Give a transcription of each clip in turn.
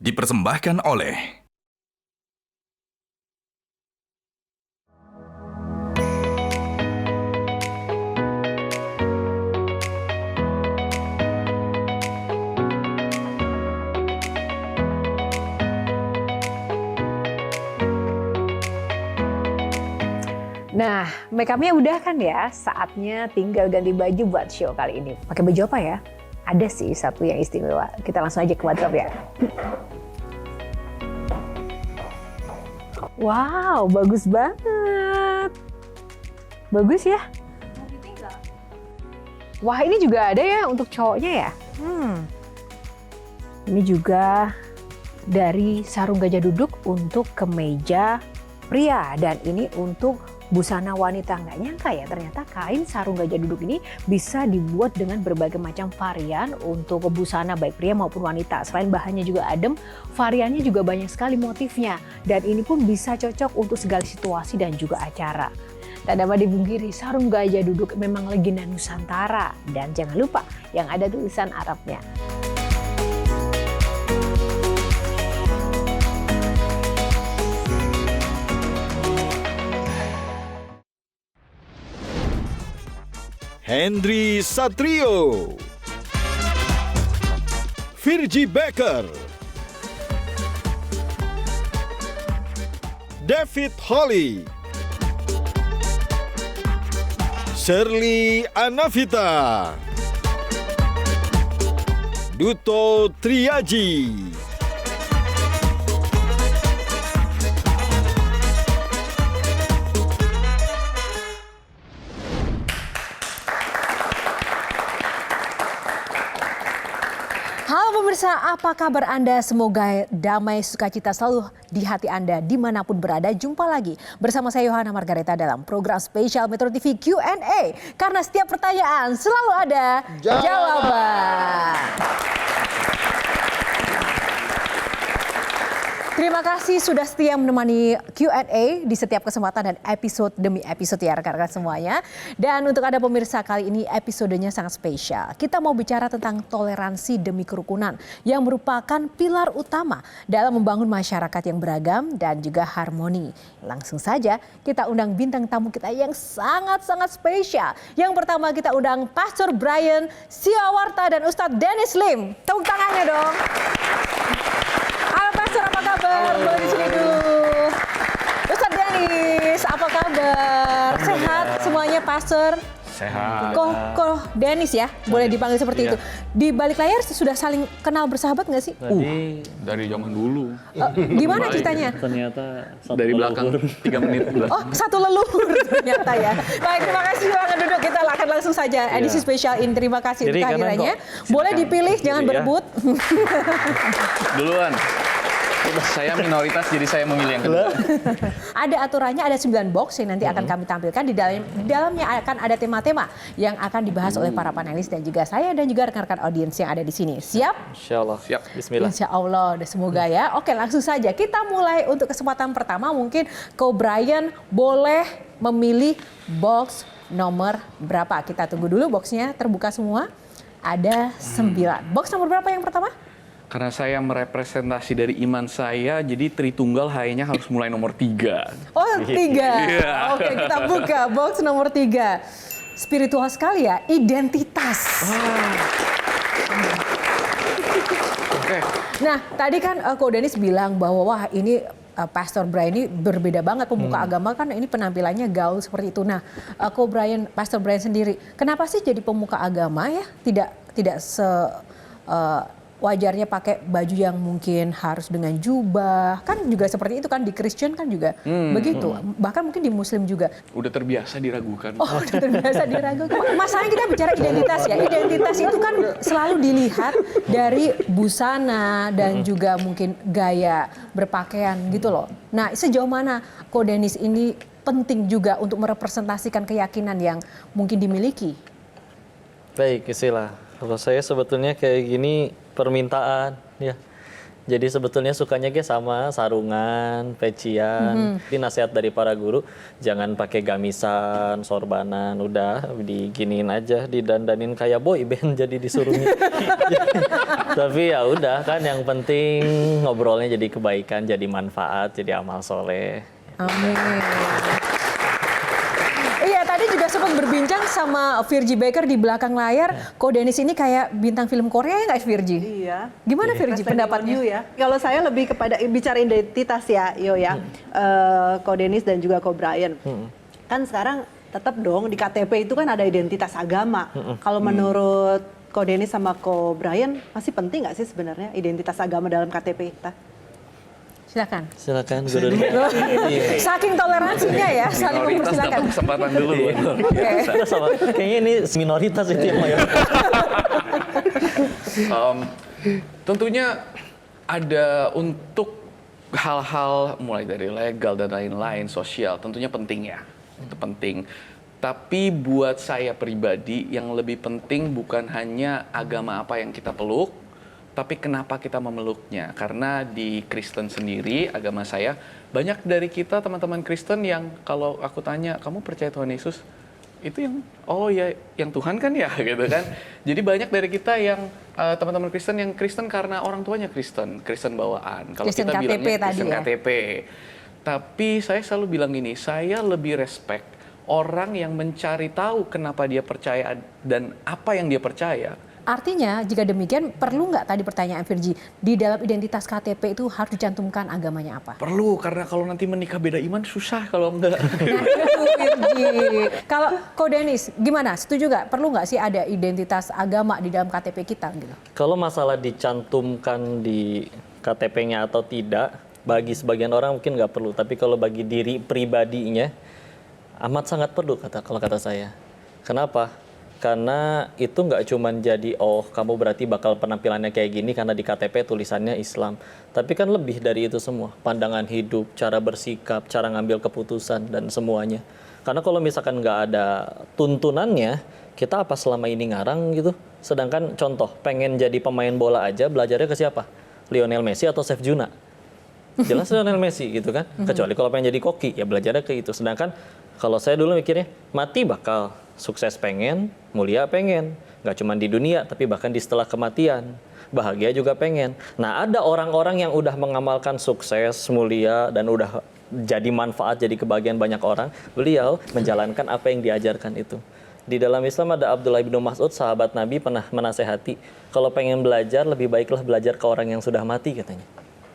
dipersembahkan oleh Nah, make up-nya udah kan ya? Saatnya tinggal ganti baju buat show kali ini. Pakai baju apa ya? Ada sih satu yang istimewa. Kita langsung aja ke wardrobe ya. Wow, bagus banget. Bagus ya? Wah, ini juga ada ya untuk cowoknya ya? Ini juga dari sarung gajah duduk untuk kemeja pria. Dan ini untuk busana wanita. Nggak nyangka ya, ternyata kain sarung gajah duduk ini bisa dibuat dengan berbagai macam varian untuk busana baik pria maupun wanita. Selain bahannya juga adem, variannya juga banyak sekali motifnya. Dan ini pun bisa cocok untuk segala situasi dan juga acara. Tak dapat dipungkiri, sarung gajah duduk memang legenda Nusantara. Dan jangan lupa yang ada tulisan Arabnya. Henry Satrio, Virgie Becker, David Holly, Shirley Anavita, Duto Triaji, Halo pemirsa, apa kabar Anda? Semoga damai sukacita selalu di hati Anda dimanapun berada. Jumpa lagi bersama saya Yohana Margareta dalam program spesial Metro TV Q&A. Karena setiap pertanyaan selalu ada jawaban. Terima kasih sudah setia menemani Q&A di setiap kesempatan dan episode demi episode ya rekan-rekan semuanya. Dan untuk Anda pemirsa, kali ini episodenya sangat spesial. Kita mau bicara tentang toleransi demi kerukunan yang merupakan pilar utama dalam membangun masyarakat yang beragam dan juga harmoni. Langsung saja kita undang bintang tamu kita yang sangat-sangat spesial. Yang pertama kita undang Pastor Brian Siawarta dan Ustadz Dennis Lim. Tepuk tangannya dong. Halo Pastor, apa kabar? Boleh di sini dulu. Ustadz Dennis, apa kabar? Sehat semuanya Pastor? Sehat. Kok Dennis ya? Boleh dipanggil seperti itu. Di balik layar sudah saling kenal bersahabat nggak sih? Dari zaman dulu. Gimana ceritanya? Ternyata satu Dari belakang 3 menit. Oh, satu leluhur ternyata ya. Baik, terima kasih silahkan duduk. Kita akan langsung saja edisi spesial ini. Terima kasih Jadi untuk kehadirannya. Boleh dipilih, jangan Iya. berebut. Duluan. Saya minoritas jadi saya memilih yang kedua. Ada aturannya, ada 9 box yang nanti akan kami tampilkan. Di dalamnya akan ada tema-tema yang akan dibahas oleh para panelis dan juga saya dan juga rekan-rekan audiens yang ada di sini. Siap? Insya Allah. Siap. Bismillah. Insya Allah, semoga ya. Oke, langsung saja kita mulai untuk kesempatan pertama. Mungkin Ko Brian boleh memilih box nomor berapa? Kita tunggu dulu, boxnya terbuka semua. Ada 9. Box nomor berapa yang pertama? Karena saya merepresentasi dari iman saya, jadi Tritunggal H-nya harus mulai nomor 3. Oh, 3. Iya. Oke, kita buka box nomor 3. Spiritual sekali ya, identitas. Oke. Nah, tadi kan Ko Dennis bilang bahwa wah ini Pastor Brian ini berbeda banget, pemuka agama kan ini penampilannya gaul seperti itu. Nah, Ko Brian, Pastor Brian sendiri, kenapa sih jadi pemuka agama ya? Tidak wajarnya pakai baju yang mungkin harus dengan jubah, kan juga seperti itu kan di Kristen kan juga begitu, bahkan mungkin di Muslim juga. Udah terbiasa diragukan. Oh, udah terbiasa diragukan. Masalahnya kita bicara identitas ya, identitas itu kan selalu dilihat dari busana dan juga mungkin gaya berpakaian gitu loh. Nah, sejauh mana Ko Dennis ini penting juga untuk merepresentasikan keyakinan yang mungkin dimiliki? Baik, istilah. Kalau saya sebetulnya kayak gini permintaan ya. Jadi sebetulnya sukanya sama sarungan, pecian. Ini nasihat dari para guru, jangan pakai gamisan, sorbanan, udah diginiin aja, didandanin kayak boy band jadi disuruhnya. Tapi ya udah kan, yang penting ngobrolnya jadi kebaikan, jadi manfaat, jadi amal soleh. Amin. Iya, tadi juga sempat berbincang sama Virgie Baker di belakang layar. Ko Dennis ini kayak bintang film Korea ya nggak, Virgie? Iya. Gimana Virgie pendapatnya? You ya. Kalau saya lebih kepada bicara identitas ya, Yo ya. Ko Dennis dan juga Ko Brian. Kan sekarang tetap dong di KTP itu kan ada identitas agama. Kalau menurut Ko Dennis sama Ko Brian masih penting nggak sih sebenarnya identitas agama dalam KTP kita? Silakan. Silakan guru. Saking toleransinya ya, saling Minoritas mempersilakan. dapat kesempatan dulu. Kita sama. Kayaknya ini minoritas itu yang mayoritas. Tentunya ada untuk hal-hal mulai dari legal dan lain-lain, sosial, tentunya penting ya. Itu penting. Tapi buat saya pribadi yang lebih penting bukan hanya agama apa yang kita peluk, tapi kenapa kita memeluknya. Karena di Kristen sendiri, agama saya, banyak dari kita teman-teman Kristen yang kalau aku tanya, kamu percaya Tuhan Yesus? Itu yang, oh ya, yang Tuhan kan ya, gitu kan. Jadi banyak dari kita yang teman-teman Kristen yang Kristen karena orang tuanya Kristen bawaan. Kalau Kristen kita KTP bilangnya tadi Kristen ya? KTP. Tapi saya selalu bilang gini, saya lebih respect orang yang mencari tahu kenapa dia percaya dan apa yang dia percaya. Artinya, jika demikian, perlu nggak tadi pertanyaan Virgie, di dalam identitas KTP itu harus dicantumkan agamanya apa? Perlu, karena kalau nanti menikah beda iman susah kalau enggak. Nah itu Virgie. Kalau Ko Dennis, gimana? Setuju nggak? Perlu nggak sih ada identitas agama di dalam KTP kita? Gitu? Kalau masalah dicantumkan di KTP-nya atau tidak, bagi sebagian orang mungkin nggak perlu. Tapi kalau bagi diri pribadinya, amat sangat perlu kalau kata saya. Kenapa? Karena itu nggak cuma jadi, oh kamu berarti bakal penampilannya kayak gini karena di KTP tulisannya Islam. Tapi kan lebih dari itu semua. Pandangan hidup, cara bersikap, cara ngambil keputusan, dan semuanya. Karena kalau misalkan nggak ada tuntunannya, kita apa selama ini ngarang gitu. Sedangkan contoh, pengen jadi pemain bola aja, belajarnya ke siapa? Lionel Messi atau Chef Juna? Jelas Lionel Messi gitu kan. Kecuali kalau pengen jadi koki, ya belajarnya ke itu. Sedangkan kalau saya dulu mikirnya, mati bakal, sukses pengen, mulia pengen. Nggak cuma di dunia, tapi bahkan di setelah kematian. Bahagia juga pengen. Nah, ada orang-orang yang udah mengamalkan sukses, mulia, dan udah jadi manfaat, jadi kebahagiaan banyak orang. Beliau menjalankan apa yang diajarkan itu. Di dalam Islam ada Abdullah bin Mas'ud, sahabat Nabi, pernah menasehati, kalau pengen belajar, lebih baiklah belajar ke orang yang sudah mati katanya.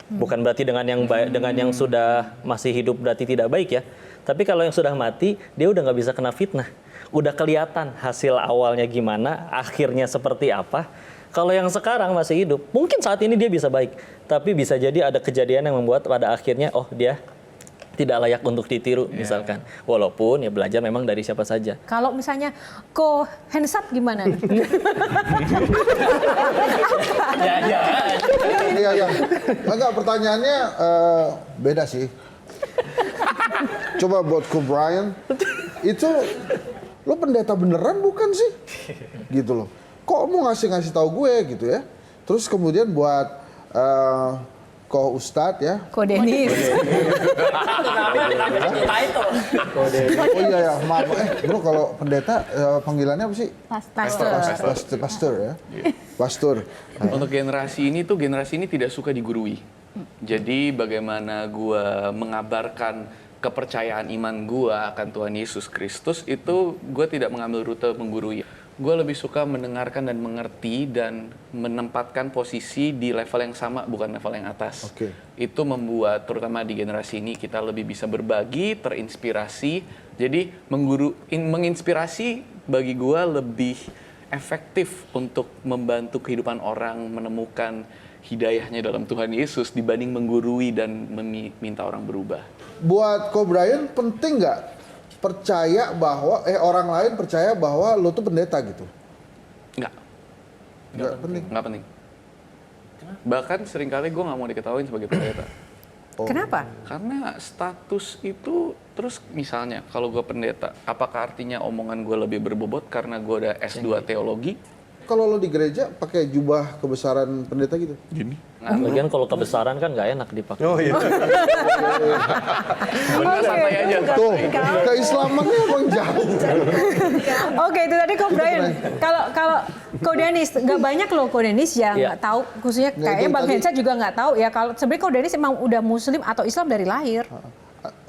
Bukan berarti dengan yang sudah masih hidup berarti tidak baik ya. Tapi kalau yang sudah mati, dia udah nggak bisa kena fitnah. Udah kelihatan hasil awalnya gimana, akhirnya seperti apa. Kalau yang sekarang masih hidup, mungkin saat ini dia bisa baik. Tapi bisa jadi ada kejadian yang membuat pada akhirnya, oh dia tidak layak untuk ditiru misalkan. Walaupun ya belajar memang dari siapa saja. Kalau misalnya Ko Hensat gimana? Iya. Enggak, pertanyaannya beda sih. Coba buat Ko Brian, itu lo pendeta beneran bukan sih? Gitu loh. Kok mau ngasih tahu gue gitu ya? Terus kemudian buat Ko Ustadz ya. Ko Dennis. Oh iya ya, maaf. Bro, kalau pendeta panggilannya apa sih? Pastor ya. Pastor. Untuk generasi ini tidak suka digurui. Jadi bagaimana gue mengabarkan kepercayaan iman gue akan Tuhan Yesus Kristus itu gue tidak mengambil rute menggurui. Gue lebih suka mendengarkan dan mengerti dan menempatkan posisi di level yang sama, bukan level yang atas. Oke. Itu membuat terutama di generasi ini kita lebih bisa berbagi, terinspirasi. Jadi menginspirasi bagi gue lebih efektif untuk membantu kehidupan orang menemukan hidayahnya dalam Tuhan Yesus dibanding menggurui dan meminta orang berubah. Buat Ko Brian penting nggak percaya bahwa orang lain percaya bahwa lo tuh pendeta gitu? Nggak penting. Nggak penting. Bahkan seringkali gue nggak mau diketahui sebagai pendeta. Kenapa? Karena status itu, terus misalnya kalau gue pendeta, apakah artinya omongan gue lebih berbobot karena gue udah S2 teologi? kalau lo di gereja pakai jubah kebesaran pendeta gitu? Gini. Lagian kalau kebesaran kan nggak enak dipakai. Oh iya. Bener, santai aja. Tuh, keislamannya emang jauh. Oke, itu tadi Ko Brian. Kalau Ko Dennis, nggak banyak loh Ko Dennis yang Iya. nggak tahu, khususnya Nggak, kayaknya itu Bang tadi- Hensa juga nggak tahu ya. Kalau sebenarnya Ko Dennis emang udah Muslim atau Islam dari lahir.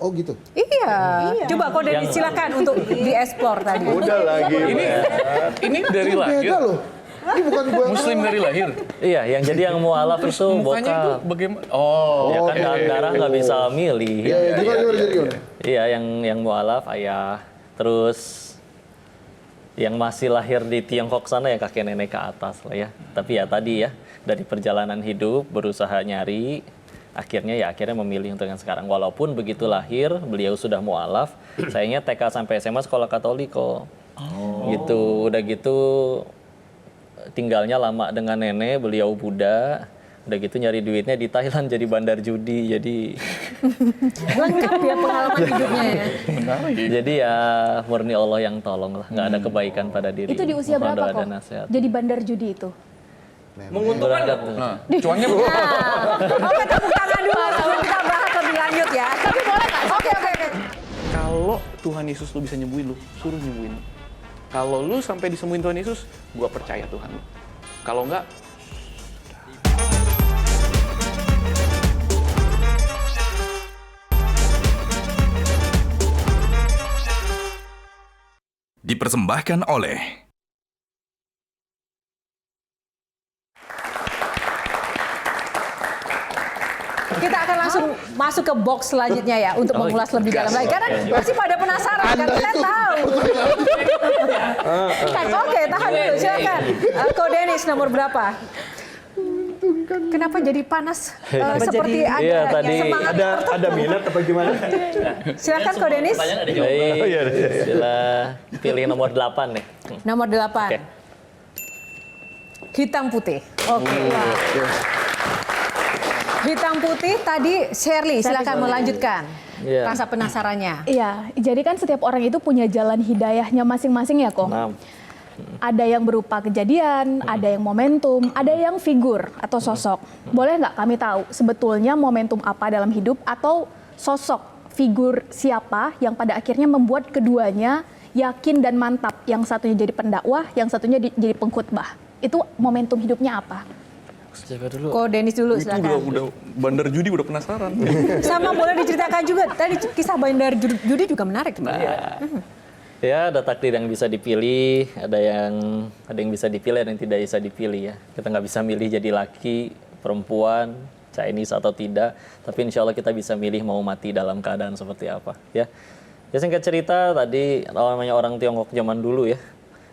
Oh gitu. Iya. Coba Ko Dennis Yang- silakan untuk dieksplor tadi. Udah lagi. Ini dari Ini lahir. beda loh. Ini bukan gue yang Muslim dari lahir. Iya, yang jadi yang mualaf itu Mukanya itu bokap. bagaimana? Oh, Ya kan darah nggak bisa milih. Iya, gimana? Iya, yang mualaf ayah. Terus yang masih lahir di Tiongkok sana ya kakek nenek ke atas lah ya. Tapi ya tadi ya, dari perjalanan hidup berusaha nyari, akhirnya memilih untuk yang sekarang. Walaupun begitu lahir, beliau sudah mualaf, sayangnya TK sampai SMA sekolah Katolik kok. Gitu, udah gitu tinggalnya lama dengan nenek, beliau Buddha. Udah gitu nyari duitnya di Thailand jadi bandar judi. Jadi Lengkap ya pengalaman hidupnya ya. jadi ya murni Allah yang tolong lah, nggak ada kebaikan pada diri. Itu di usia Mohon berapa doa kok? dan nasihat. Jadi bandar judi itu? Menguntungkan nggak? Nah, cuannya Nah, oke tepuk tangan dulu sebelum kita bahas lebih lanjut ya. Tapi boleh nggak? Oke. kalau Tuhan Yesus lu bisa nyembuhin lu, suruh nyembuhin. Kalau lu sampai disembuhin Tuhan Yesus, gua percaya Tuhan lu. Kalau enggak, Dipersembahkan oleh Kita akan langsung masuk ke box selanjutnya ya untuk mengulas lebih dalam lagi. Karena pasti pada penasaran kan saya tahu. Oke, tahan dulu silakan. Ko Dennis nomor berapa? Kenapa jadi panas seperti ada Iya, tadi semangat? Ada minat apa gimana? Silakan Ko Dennis. Baik, iya. sila pilih nomor 8 nih. Nomor 8. Oke. Hitam putih. Oke. Hitam putih tadi Shirley, silakan melanjutkan Iya. rasa penasarannya. Iya, jadi kan setiap orang itu punya jalan hidayahnya masing-masing ya kok. Nah, Ada yang berupa kejadian, ada yang momentum, ada yang figur atau sosok. Boleh nggak kami tahu sebetulnya momentum apa dalam hidup atau sosok figur siapa yang pada akhirnya membuat keduanya yakin dan mantap. Yang satunya jadi pendakwah, yang satunya jadi pengkhotbah. Itu momentum hidupnya apa? siapa dulu? Ko Dennis dulu itu silakan. udah bandar judi udah penasaran. Sama boleh diceritakan juga. Tadi kisah bandar judi juga menarik. Ya, ada takdir yang bisa dipilih, ada yang bisa dipilih, ada yang tidak bisa dipilih ya. Kita nggak bisa milih jadi laki, perempuan, Chinese atau tidak. Tapi insya Allah kita bisa milih mau mati dalam keadaan seperti apa ya. Ya singkat cerita tadi namanya orang Tiongkok zaman dulu ya.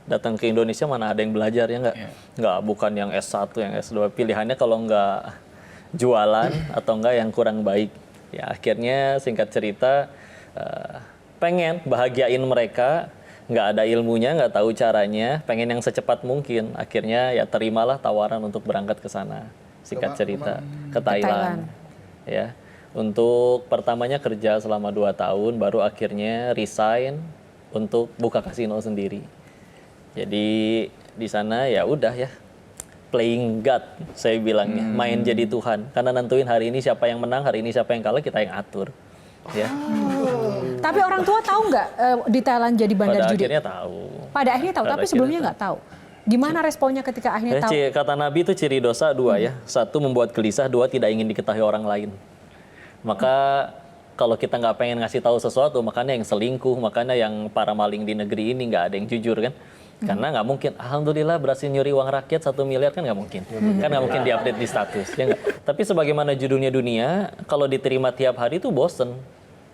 Datang ke Indonesia mana ada yang belajar ya nggak? Nggak, bukan yang S1, yang S2. Pilihannya kalau nggak jualan atau nggak yang kurang baik. Ya akhirnya singkat cerita pengen bahagiain mereka, nggak ada ilmunya, nggak tahu caranya, pengen yang secepat mungkin. Akhirnya ya terimalah tawaran untuk berangkat ke sana. Singkat cerita ke Thailand. Ya, untuk pertamanya kerja selama 2 tahun, baru akhirnya resign untuk buka kasino sendiri. Jadi di sana ya udah ya, playing God saya bilangnya, main jadi Tuhan. Karena nentuin hari ini siapa yang menang, hari ini siapa yang kalah, kita yang atur. Ya. Tapi orang tua tahu nggak di Thailand jadi bandar Pada judi? akhirnya tahu. Pada akhirnya tahu, Pada tapi akhirnya sebelumnya nggak tahu. Gimana responnya ketika akhirnya tahu? Kata Nabi itu ciri dosa 2 ya. 1 membuat gelisah, 2 tidak ingin diketahui orang lain. Maka kalau kita nggak pengen ngasih tahu sesuatu, makanya yang selingkuh, makanya yang para maling di negeri ini nggak ada yang jujur kan. Karena nggak mungkin, alhamdulillah berhasil nyuri uang rakyat 1 miliar kan nggak mungkin. Kan nggak mungkin diupdate di status. Ya nggak? Tapi sebagaimana judulnya dunia, kalau diterima tiap hari itu bosen.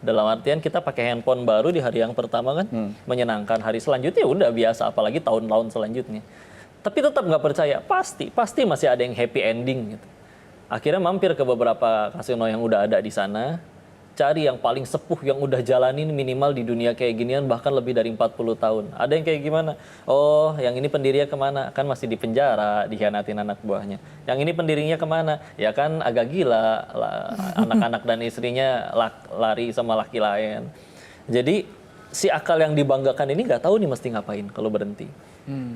Dalam artian kita pakai handphone baru di hari yang pertama kan, menyenangkan. Hari selanjutnya udah biasa, apalagi tahun-tahun selanjutnya. Tapi tetap nggak percaya, pasti masih ada yang happy ending gitu. Akhirnya mampir ke beberapa kasino yang udah ada di sana, cari yang paling sepuh yang udah jalanin minimal di dunia kayak ginian bahkan lebih dari 40 tahun. Ada yang kayak gimana? Oh, yang ini pendirinya kemana? Kan masih di penjara, dikhianatin anak buahnya. Yang ini pendirinya kemana? Ya kan agak gila, anak-anak dan istrinya lari sama laki lain. Jadi si akal yang dibanggakan ini nggak tahu nih mesti ngapain kalau berhenti.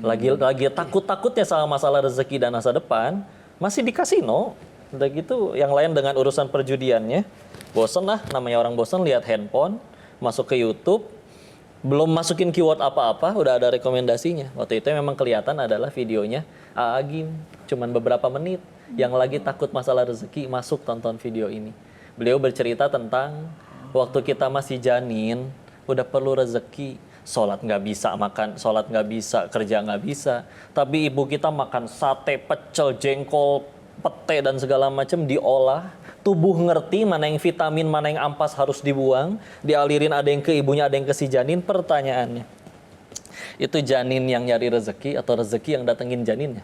Lagi takut-takutnya sama masalah rezeki dan masa depan, masih di kasino. Udah gitu yang lain dengan urusan perjudiannya. Bosen lah, namanya orang bosen lihat handphone, masuk ke YouTube, belum masukin keyword apa-apa, udah ada rekomendasinya. Waktu itu memang kelihatan adalah videonya Agim, cuman beberapa menit. Yang lagi takut masalah rezeki, masuk tonton video ini. Beliau bercerita tentang waktu kita masih janin, udah perlu rezeki. Sholat nggak bisa, makan sholat nggak bisa, kerja nggak bisa. Tapi ibu kita makan sate, pecel, jengkol, pete dan segala macam diolah. Tubuh ngerti mana yang vitamin, mana yang ampas harus dibuang. Dialirin ada yang ke ibunya, ada yang ke si janin. Pertanyaannya, itu janin yang nyari rezeki atau rezeki yang datengin janinnya?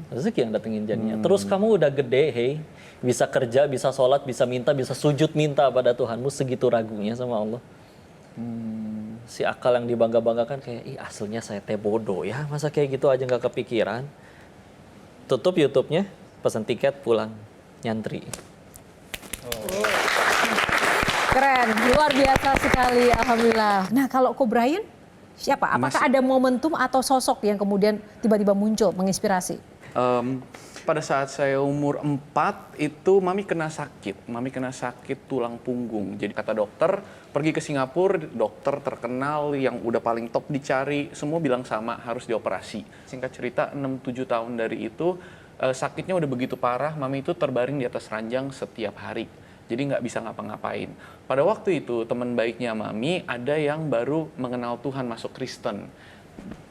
Rezeki yang datengin janinnya. Terus kamu udah gede, hey, bisa kerja, bisa sholat, bisa minta, bisa sujud minta pada Tuhanmu, segitu ragunya sama Allah. Si akal yang dibangga-banggakan kayak, ih aslinya saya teh bodoh ya, masa kayak gitu aja nggak kepikiran. Tutup YouTube-nya, pesan tiket, pulang, nyantri. Keren, luar biasa sekali, alhamdulillah. Nah kalau Ko Brian, siapa? Apakah ada momentum atau sosok yang kemudian tiba-tiba muncul, menginspirasi? Pada saat saya umur 4 itu mami kena sakit. Mami kena sakit tulang punggung. Jadi kata dokter, pergi ke Singapura, dokter terkenal yang udah paling top dicari, semua bilang sama, harus dioperasi. Singkat cerita 6-7 tahun dari itu, sakitnya udah begitu parah, mami itu terbaring di atas ranjang setiap hari. Jadi nggak bisa ngapa-ngapain. Pada waktu itu teman baiknya mami ada yang baru mengenal Tuhan, masuk Kristen.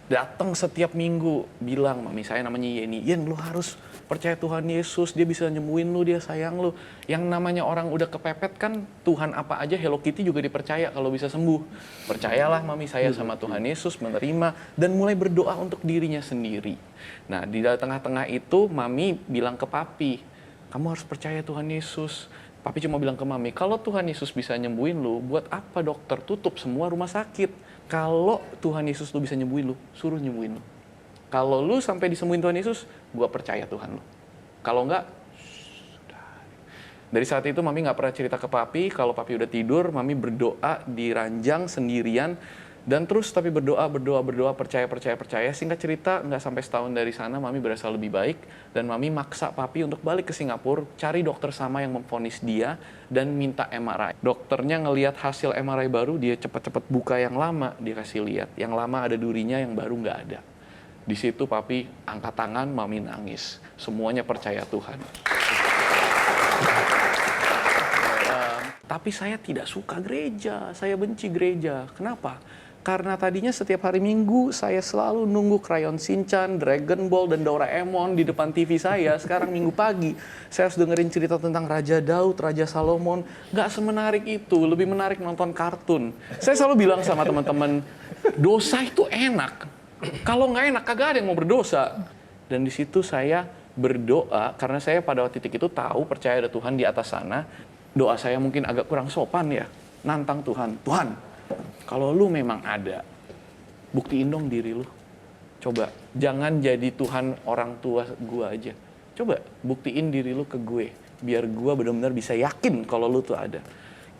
Datang setiap minggu, bilang, mami saya namanya Yeni, Yen lu harus percaya Tuhan Yesus, dia bisa nyembuhin lu, dia sayang lu. Yang namanya orang udah kepepet kan, Tuhan apa aja, Hello Kitty juga dipercaya kalau bisa sembuh. Percayalah mami saya sama Tuhan Yesus, menerima, dan mulai berdoa untuk dirinya sendiri. Nah di tengah-tengah itu, mami bilang ke papi, kamu harus percaya Tuhan Yesus. Papi cuma bilang ke mami, kalau Tuhan Yesus bisa nyembuhin lu, buat apa dokter tutup semua rumah sakit? Kalau Tuhan Yesus lu bisa nyembuhin lu, suruh nyembuhin lu. Kalau lu sampai disembuhin Tuhan Yesus, gua percaya Tuhan lu. Kalau enggak, sudah. Dari saat itu mami nggak pernah cerita ke papi. Kalau papi udah tidur, mami berdoa di ranjang sendirian. Dan terus tapi berdoa, percaya. Singkat cerita, nggak sampai setahun dari sana, mami berasa lebih baik. Dan mami maksa papi untuk balik ke Singapura, cari dokter sama yang memvonis dia, dan minta MRI. Dokternya ngelihat hasil MRI baru, dia cepet-cepet buka yang lama, dia kasih lihat. Yang lama ada durinya, yang baru nggak ada. Di situ papi angkat tangan, mami nangis. Semuanya percaya Tuhan. Tapi saya tidak suka gereja, saya benci gereja. Kenapa? Karena tadinya setiap hari Minggu saya selalu nunggu Crayon Shinchan, Dragon Ball, dan Doraemon di depan TV saya. Sekarang Minggu pagi, saya harus dengerin cerita tentang Raja Daud, Raja Salomon. Nggak semenarik itu, lebih menarik nonton kartun. Saya selalu bilang sama teman-teman, dosa itu enak. Kalau nggak enak, kagak ada yang mau berdosa. Dan di situ saya berdoa, karena saya pada titik itu tahu, percaya ada Tuhan di atas sana. Doa saya mungkin agak kurang sopan ya. Nantang Tuhan, Tuhan, kalau lu memang ada, buktiin dong diri lu. Coba, jangan jadi Tuhan orang tua gua aja. Coba, buktiin diri lu ke gue. Biar gua benar-benar bisa yakin kalau lu tuh ada.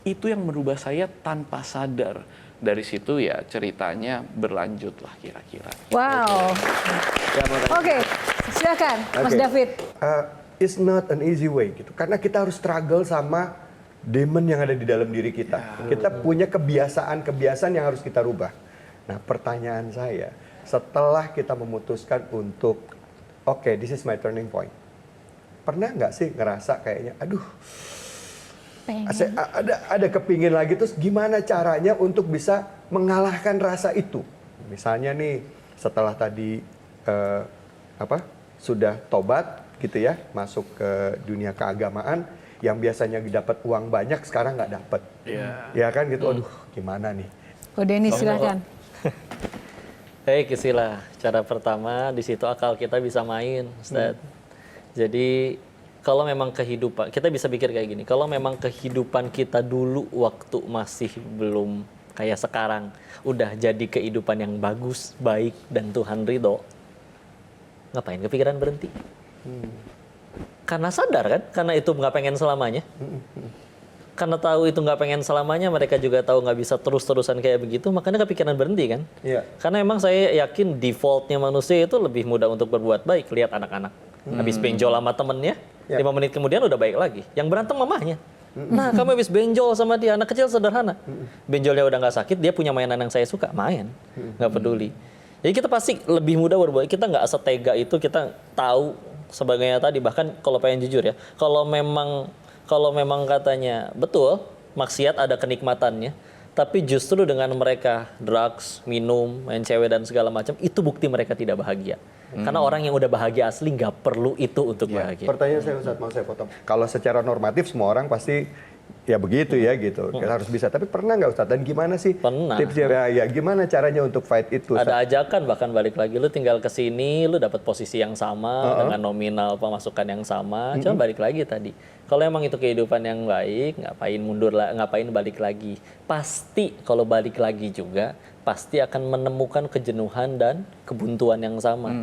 Itu yang merubah saya tanpa sadar. Dari situ ya ceritanya berlanjut lah kira-kira. Wow. Oke, silakan Mas David. It's not an easy way gitu. Karena kita harus struggle sama demon yang ada di dalam diri kita. Kita punya kebiasaan yang harus kita rubah. Nah, pertanyaan saya, setelah kita memutuskan untuk okay, this is my turning point. Pernah nggak sih ngerasa kayaknya, aduh, ada kepingin lagi, terus gimana caranya untuk bisa mengalahkan rasa itu? Misalnya nih, setelah tadi sudah tobat gitu ya, masuk ke dunia keagamaan, yang biasanya dapat uang banyak sekarang nggak dapat, ya kan gitu. Aduh, gimana nih? Ko Denny silakan. Hei Kisila, cara pertama di situ akal kita bisa main, Ustaz. Jadi kalau memang kehidupan, kita bisa pikir kayak gini, kalau memang kehidupan kita dulu waktu masih belum kayak sekarang, udah jadi kehidupan yang bagus, baik, dan Tuhan ridho, ngapain kepikiran berhenti? Karena sadar kan, karena itu nggak pengen selamanya. karena tahu itu nggak pengen selamanya, mereka juga tahu nggak bisa terus-terusan kayak begitu, makanya kepikiran berhenti kan. Iya. Karena emang saya yakin defaultnya manusia itu lebih mudah untuk berbuat baik. Lihat anak-anak, habis benjol sama temennya, 5 menit kemudian udah baik lagi. Yang berantem mamahnya. Nah, kamu habis benjol sama dia, anak kecil sederhana. Benjolnya udah nggak sakit, dia punya mainan yang saya suka, main, nggak peduli. Jadi kita pasti lebih mudah berbuat. Kita nggak setega itu, kita tahu sebagainya tadi. Bahkan kalau pengen jujur ya, kalau memang katanya betul maksiat ada kenikmatannya, tapi justru dengan mereka drugs, minum, main cewek dan segala macam, itu bukti mereka tidak bahagia. Karena orang yang udah bahagia asli nggak perlu itu untuk bahagia. Pertanyaan saya Ustadz, mau saya potong. Kalau secara normatif semua orang pasti ya begitu ya gitu, kita harus bisa. Tapi pernah nggak Ustadz? Dan gimana sih Pernah. tipsnya? Ya gimana caranya untuk fight itu? Ustadz? Ada ajakan bahkan balik lagi, lu tinggal ke sini, lu dapat posisi yang sama dengan nominal pemasukan yang sama, cuma balik lagi tadi. Kalau emang itu kehidupan yang baik, ngapain mundur lah, ngapain balik lagi? Pasti kalau balik lagi juga pasti akan menemukan kejenuhan dan kebuntuan yang sama.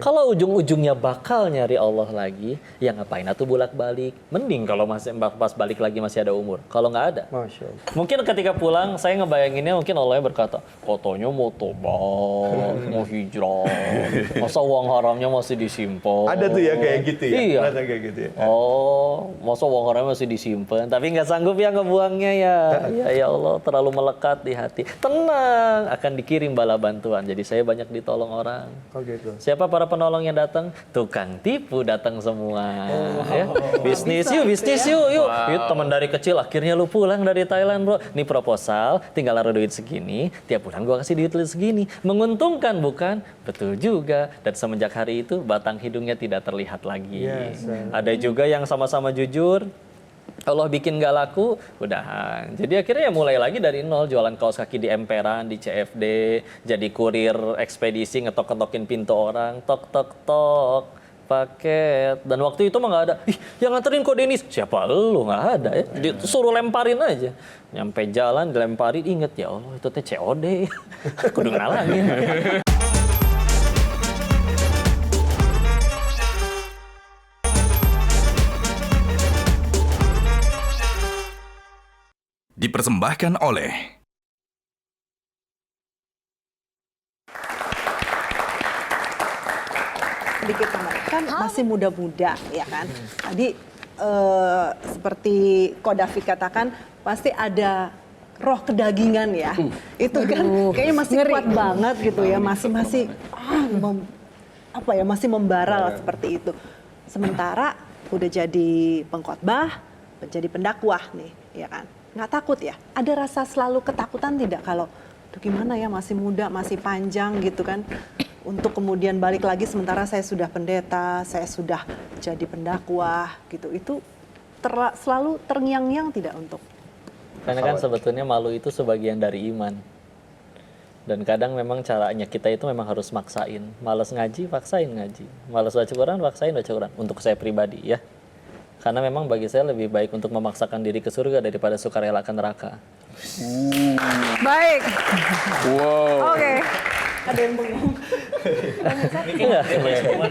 Kalau ujung-ujungnya bakal nyari Allah lagi, ya ngapain atuh bolak-balik? Mending kalau masih pas balik lagi masih ada umur. Kalau nggak ada, Masya Allah. mungkin ketika pulang saya ngebayanginnya mungkin Allah berkata, katanya mau tobat, mau hijrah, masa uang haramnya masih disimpan. Ada tuh ya kayak gitu ya? Iya. Ada kayak gitu ya? Oh, masa uang haramnya masih disimpan, tapi nggak sanggup ya ngebuangnya ya. Ya Allah, terlalu melekat di hati. Tenang, akan dikirim bala bantuan. Jadi saya banyak ditolong orang. Oh gitu. Siapa para penolong yang datang? Tukang tipu datang semua. Ya. Bisnis yuk, yuk. Yuk teman dari kecil akhirnya lu pulang dari Thailand, bro. Nih proposal, tinggal naruh duit segini, tiap bulan gua kasih duit segini. Menguntungkan bukan? Betul juga. Dan semenjak hari itu batang hidungnya tidak terlihat lagi. Yes, Ada juga yang sama-sama jujur, Allah bikin gak laku, udahan. Jadi akhirnya ya mulai lagi dari nol, jualan kaos kaki di emperan, di CFD, jadi kurir ekspedisi, ngetok-ngetokin pintu orang, tok, paket. Dan waktu itu mah nggak ada, yang nganterin kok Denis? Siapa lu? Nggak ada ya. Disuruh lemparin aja. Nyampe jalan, dilemparin, inget ya Allah, itu teh COD. Kudu ngalangin. Dipersembahkan oleh Sedikit kan masih muda-muda ya kan. Tadi seperti Kodafi katakan pasti ada roh kedagingan ya. Itu kan kayaknya masih kuat banget gitu ya, masih masih membara lah seperti itu. Sementara udah jadi pengkhotbah, jadi pendakwah nih, ya kan. Nggak takut ya? Ada rasa selalu ketakutan tidak kalau tuh gimana ya, masih muda, masih panjang gitu kan, untuk kemudian balik lagi sementara saya sudah pendeta, saya sudah jadi pendakwah gitu. Itu selalu terngiang-ngiang tidak untuk? Karena kan sebetulnya malu itu sebagian dari iman. Dan kadang memang caranya kita itu memang harus maksain. Males ngaji, paksain ngaji. Males baca Quran, paksain baca Quran. Untuk saya pribadi ya. Karena memang bagi saya lebih baik untuk memaksakan diri ke surga daripada sukarela ke neraka. Baik. Wow. Oke. Ada yang bengong.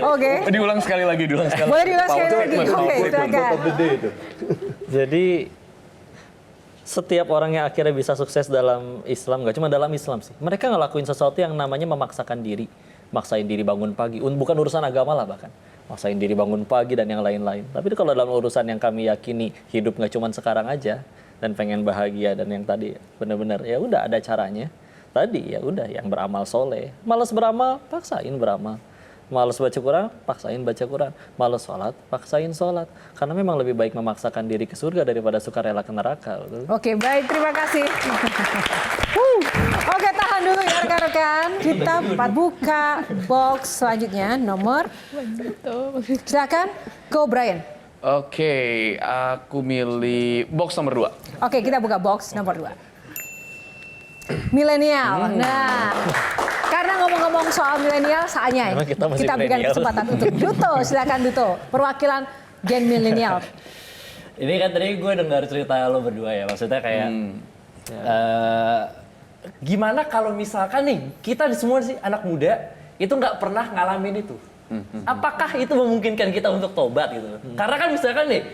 Oke. Diulang sekali lagi. Boleh diulas sekali lagi. Oke, silakan. Jadi setiap orang yang akhirnya bisa sukses dalam Islam, gak cuma dalam Islam sih, mereka ngelakuin sesuatu yang namanya memaksakan diri. Maksain diri bangun pagi, bukan urusan agama lah bahkan. Maksain diri bangun pagi dan yang lain-lain. Tapi kalau dalam urusan yang kami yakini, hidup gak cuma sekarang aja, dan pengen bahagia dan yang tadi benar-benar ya udah ada caranya. Tadi ya udah yang beramal soleh, malas beramal, paksain beramal. Malas baca Quran, paksain baca Quran. Malas sholat, paksain sholat. Karena memang lebih baik memaksakan diri ke surga daripada sukarela ke neraka. Oke, baik, terima kasih. Oke, tahan dulu ya rekan-rekan. Kita buka box selanjutnya, nomor. Silakan, go Brian. Oke, aku milih box nomor 2. Oke, kita buka box nomor 2. Milenial. Nah, karena ngomong-ngomong soal milenial, saatnya Memang kita masih kita berikan milenial. kesempatan untuk Duto. Silakan Duto, perwakilan Gen milenial. Ini kan tadi gue dengar cerita lo berdua ya, maksudnya kayak gimana kalau misalkan nih kita semua sih anak muda itu nggak pernah ngalamin itu, apakah itu memungkinkan kita untuk tobat gitu? Karena kan misalkan nih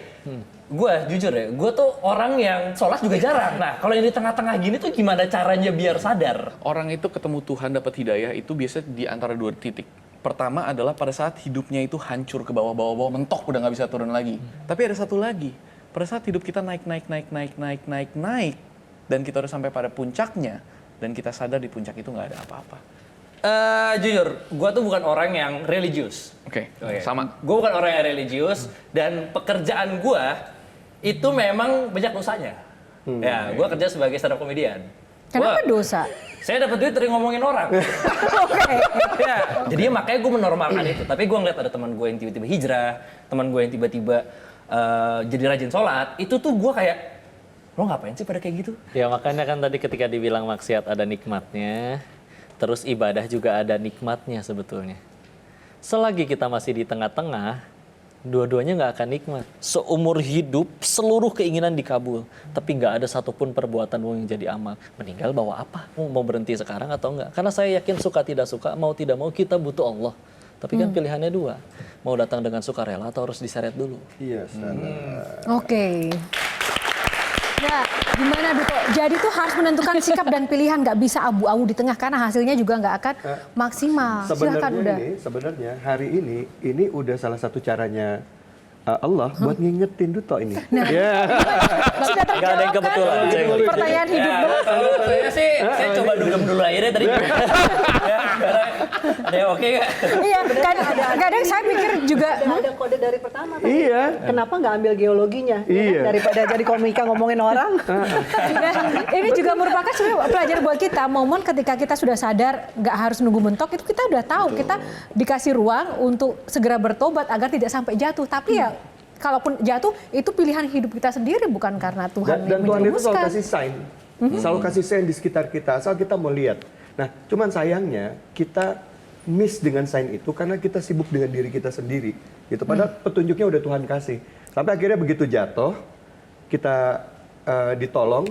gue jujur ya, gue tuh orang yang sholat juga jarang. Nah, kalau yang di tengah-tengah gini tuh gimana caranya biar sadar? Orang itu ketemu Tuhan dapat hidayah itu biasa di antara 2 titik. Pertama adalah pada saat hidupnya itu hancur ke bawah-bawah, mentok udah nggak bisa turun lagi. Tapi ada satu lagi, pada saat hidup kita naik, dan kita udah sampai pada puncaknya, dan kita sadar di puncak itu nggak ada apa-apa. Jujur, gue tuh bukan orang yang religius. Oke, sama. Gue bukan orang yang religius, dan pekerjaan gue itu memang banyak dosanya. Ya, gue kerja sebagai stand up comedian. Kenapa dosa? Saya dapat duit dari ngomongin orang. Oke. Ya, jadi makanya gue menormalkan itu. Tapi gue ngeliat ada teman gue yang tiba-tiba hijrah, teman gue yang tiba-tiba jadi rajin sholat. Itu tuh gue kayak, lo ngapain sih pada kayak gitu? Ya makanya kan tadi ketika dibilang maksiat ada nikmatnya, terus ibadah juga ada nikmatnya sebetulnya. Selagi kita masih di tengah-tengah, dua-duanya nggak akan nikmat. Seumur hidup, seluruh keinginan dikabul. Tapi nggak ada satupun perbuatanmu yang jadi amal. Meninggal bawa apa? Mau berhenti sekarang atau enggak? Karena saya yakin suka tidak suka, mau tidak mau kita butuh Allah. Tapi kan pilihannya 2. Mau datang dengan sukarela atau harus diseret dulu. Iya, Oke. Ya, gimana Duto? Jadi tuh harus menentukan sikap dan pilihan, nggak bisa abu-abu di tengah karena hasilnya juga nggak akan maksimal. Silakan udah. Sebenarnya hari ini udah salah satu caranya Allah buat ngingetin Duto ini. Nah, sudah Nggak ada yang terjawab kebetulan. kan pertanyaan hidup Ya, Bang? kalau saya sih, saya coba dugem dulu akhirnya tadi. Ya, ada yang oke nggak? Iya, kadang saya pikir juga, Udah ada kode dari pertama tadi. Iya. Kenapa nggak ambil geologinya? Ya kan? Iya. Daripada jadi komika ngomongin orang. nah, ini juga merupakan sebenarnya pelajaran buat kita. Momen ketika kita sudah sadar nggak harus nunggu mentok, itu kita udah tahu. Kita dikasih ruang untuk segera bertobat agar tidak sampai jatuh. Tapi ya, kalaupun jatuh, itu pilihan hidup kita sendiri, bukan karena Tuhan Dan yang Tuhan itu selalu menjerumuskan. kasih sign. Selalu kasih sign di sekitar kita, asal kita mau lihat. Nah, cuman sayangnya kita miss dengan sign itu karena kita sibuk dengan diri kita sendiri. Gitu. Padahal petunjuknya udah Tuhan kasih. Sampai akhirnya begitu jatuh, kita ditolong,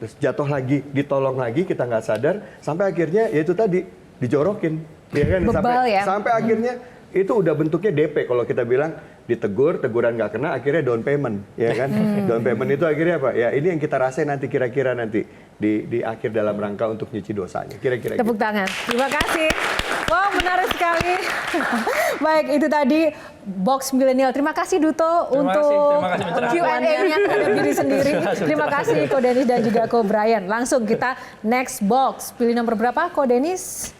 terus jatuh lagi, ditolong lagi, kita nggak sadar, sampai akhirnya ya itu tadi dijorokin, ya kan? Bebal ya. Sampai akhirnya itu udah bentuknya DP kalau kita bilang teguran nggak kena, akhirnya down payment, ya kan? Down payment itu akhirnya apa? Ya ini yang kita rasain nanti kira-kira nanti di akhir dalam rangka untuk nyuci dosanya, kira-kira. Tepuk tangan. Terima kasih. Wow, menarik sekali. Baik, itu tadi Box Millennial. Terima kasih Duto untuk kasih mencerahkan. Q&A-nya terhadap diri sendiri. Terima kasih Ko Denis dan juga Ko Brian. Langsung kita next box. Pilih nomor berapa Ko Denis?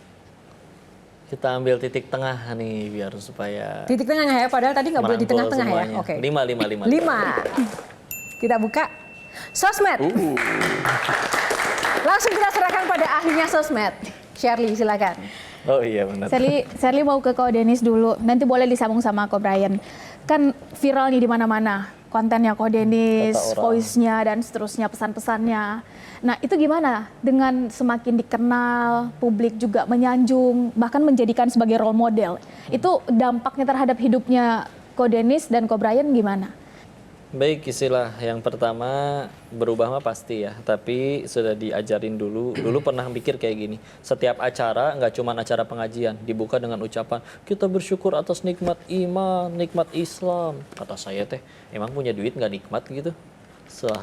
Kita ambil titik tengah nih biar supaya Titik tengah ya, padahal tadi nggak boleh di merangkul tengah-tengah ya. semuanya. Oke. 5. 5. Kita buka sosmed. Langsung kita serahkan pada ahlinya sosmed. Shirley, silakan. Oh iya benar. Shirley mau ke Ko Denis dulu, nanti boleh disambung sama Ko Brian. Kan viral nih di mana-mana, kontennya Ko Denis, Kata orang. voice-nya dan seterusnya, pesan-pesannya. Nah itu gimana dengan semakin dikenal, publik juga menyanjung, bahkan menjadikan sebagai role model. Itu dampaknya terhadap hidupnya Ko Denis dan Ko Brian gimana? Baik, istilah yang pertama berubah mah pasti ya, tapi sudah diajarin dulu. Dulu pernah mikir kayak gini, setiap acara nggak cuma acara pengajian, dibuka dengan ucapan, kita bersyukur atas nikmat iman, nikmat Islam. Kata saya teh, emang punya duit nggak nikmat gitu?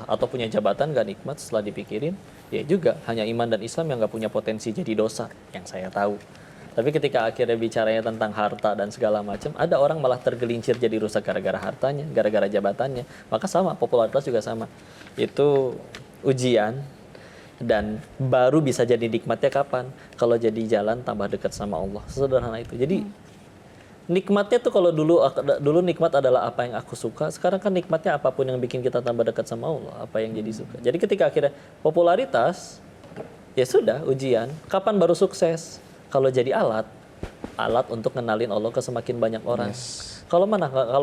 Atau punya jabatan nggak nikmat setelah dipikirin? Ya juga, hanya iman dan Islam yang nggak punya potensi jadi dosa, yang saya tahu. Tapi ketika akhirnya bicaranya tentang harta dan segala macam, ada orang malah tergelincir jadi rusak gara-gara hartanya, gara-gara jabatannya. Maka sama, popularitas juga sama. Itu ujian dan baru bisa jadi nikmatnya kapan? Kalau jadi jalan tambah dekat sama Allah. Sesederhana itu. Jadi nikmatnya tuh kalau dulu nikmat adalah apa yang aku suka, sekarang kan nikmatnya apapun yang bikin kita tambah dekat sama Allah, apa yang jadi suka. Jadi ketika akhirnya popularitas, ya sudah ujian. Kapan baru sukses? Kalau jadi alat untuk ngenalin Allah ke semakin banyak orang. Kalau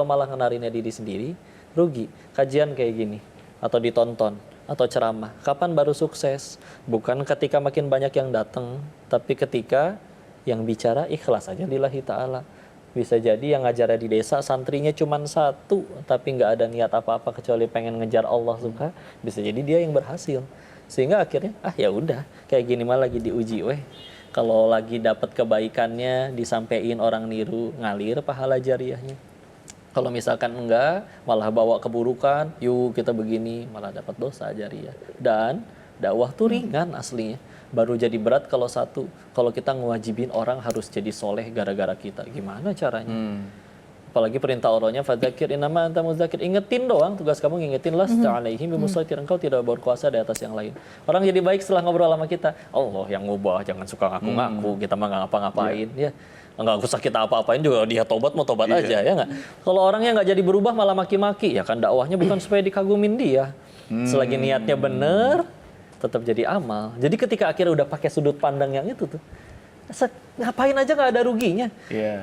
malah ngenalinnya diri sendiri, rugi. Kajian kayak gini, atau ditonton, atau ceramah. Kapan baru sukses? Bukan ketika makin banyak yang datang, tapi ketika yang bicara ikhlas aja lillahi ta'ala. Bisa jadi yang ngajarnya di desa, santrinya cuma 1, tapi nggak ada niat apa-apa kecuali pengen ngejar Allah suka. Bisa jadi dia yang berhasil. Sehingga akhirnya, ya udah, kayak gini mah lagi diuji weh. Kalau lagi dapat kebaikannya, disampein orang niru, ngalir pahala jariahnya. Kalau misalkan enggak, malah bawa keburukan, yuk kita begini, malah dapat dosa jariah. Dan dakwah tuh ringan aslinya. Baru jadi berat kalau kita ngewajibin orang harus jadi soleh gara-gara kita. Gimana caranya? Apalagi perintah Allahnya, fadzakir innama anta mudzakir. Ingetin doang, tugas kamu ngingetin, lasta alaihim bimusaitir, engkau tidak berkuasa di atas yang lain. Orang jadi baik setelah ngobrol sama kita. Allah yang ngubah, jangan suka ngaku-ngaku, kita mah nggak ngapa-ngapain. Ya. Nggak usah kita apa-apain juga, dia tobat mau tobat aja, ya nggak? Kalau orangnya nggak jadi berubah malah maki-maki, ya kan dakwahnya bukan supaya dikagumin dia. Selagi niatnya bener, tetap jadi amal. Jadi ketika akhirnya udah pakai sudut pandang yang itu tuh, ngapain aja nggak ada ruginya.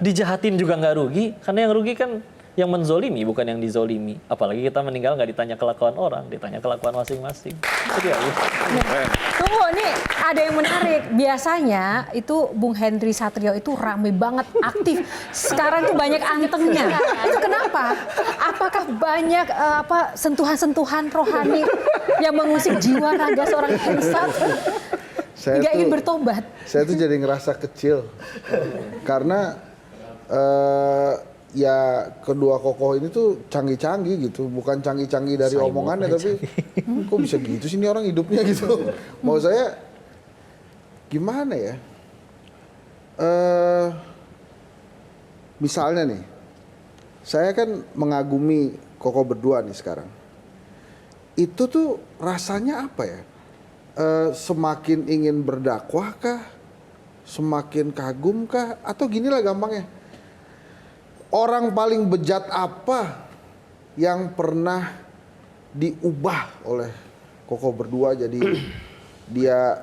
Dijahatin juga nggak rugi, karena yang rugi kan yang menzolimi, bukan yang dizolimi. Apalagi kita meninggal nggak ditanya kelakuan orang, ditanya kelakuan masing-masing. Jadi ya. Tunggu, nih ada yang menarik. Biasanya itu Bung Henry Satrio itu rame banget, aktif. Sekarang tuh banyak antengnya. Itu kenapa? Apakah banyak sentuhan-sentuhan rohani yang mengusik jiwa raga seorang Henry Satrio? Nggak ingin bertobat. Saya tuh jadi ngerasa kecil. Karena ya kedua kokoh ini tuh canggih-canggih gitu. Bukan canggih-canggih dari omongannya, tapi kok bisa gitu sih ini orang hidupnya gitu. Mau saya gimana ya? Misalnya nih, saya kan mengagumi kokoh berdua nih sekarang. Itu tuh rasanya apa ya? Semakin ingin berdakwah kah? Semakin kagum kah? Atau ginilah gampangnya. Orang paling bejat apa yang pernah diubah oleh kokoh berdua jadi dia